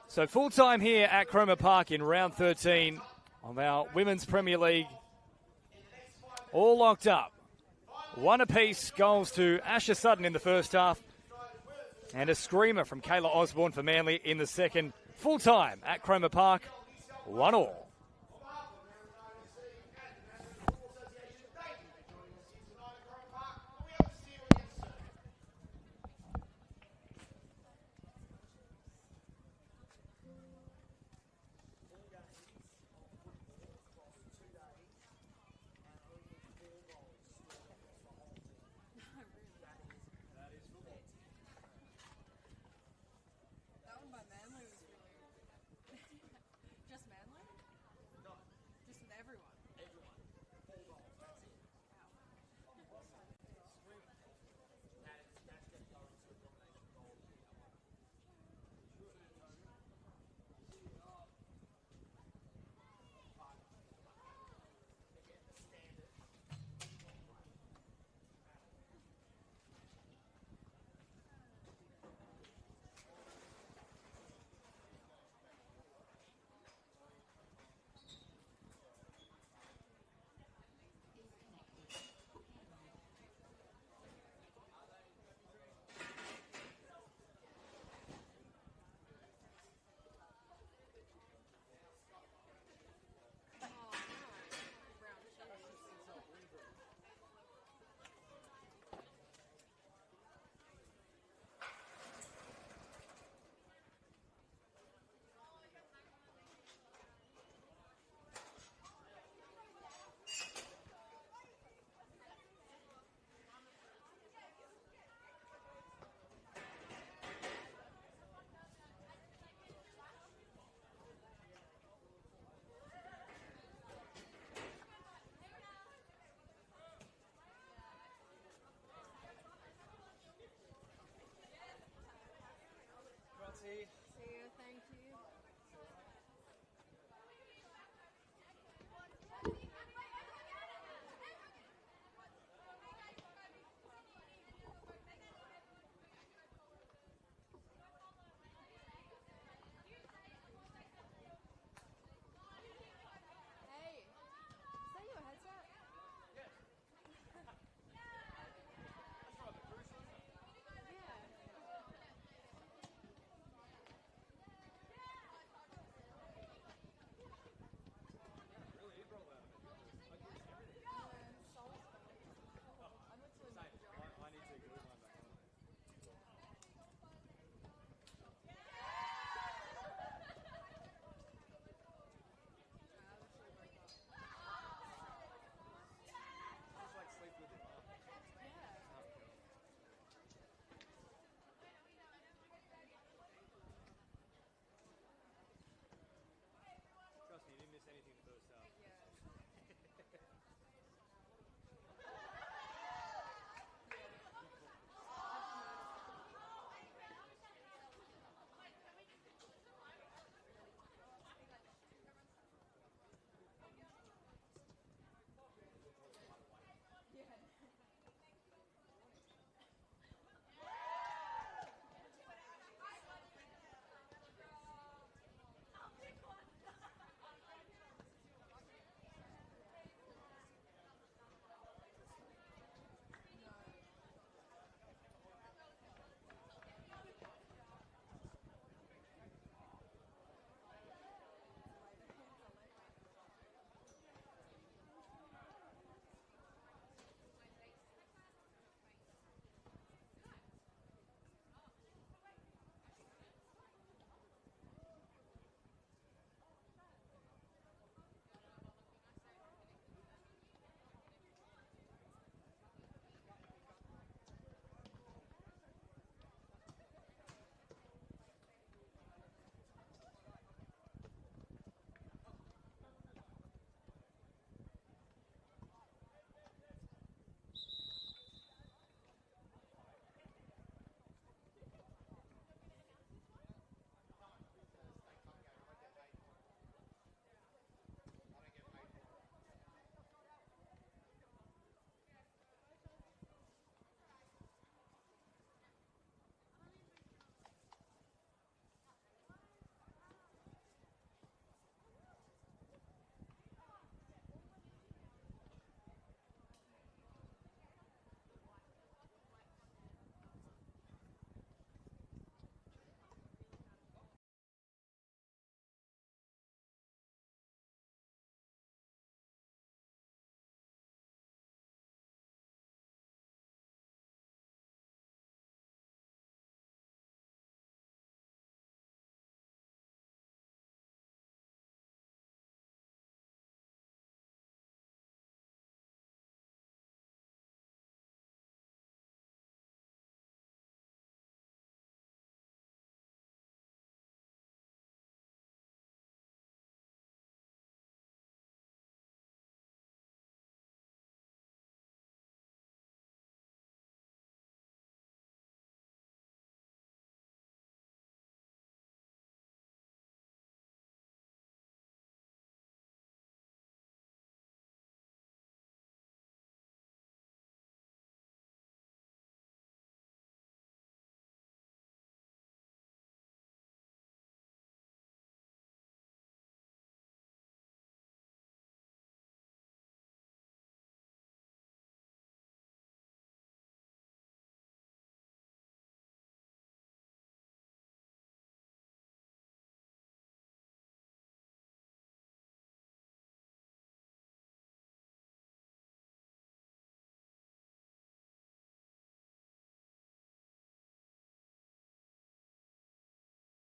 So full time here at Cromer Park in round 13 of our Women's Premier League. All locked up. One apiece, goals to Asher Sutton in the first half. And a screamer from Kayla Osborne for Manly in the second. Full time at Cromer Park, 1-1.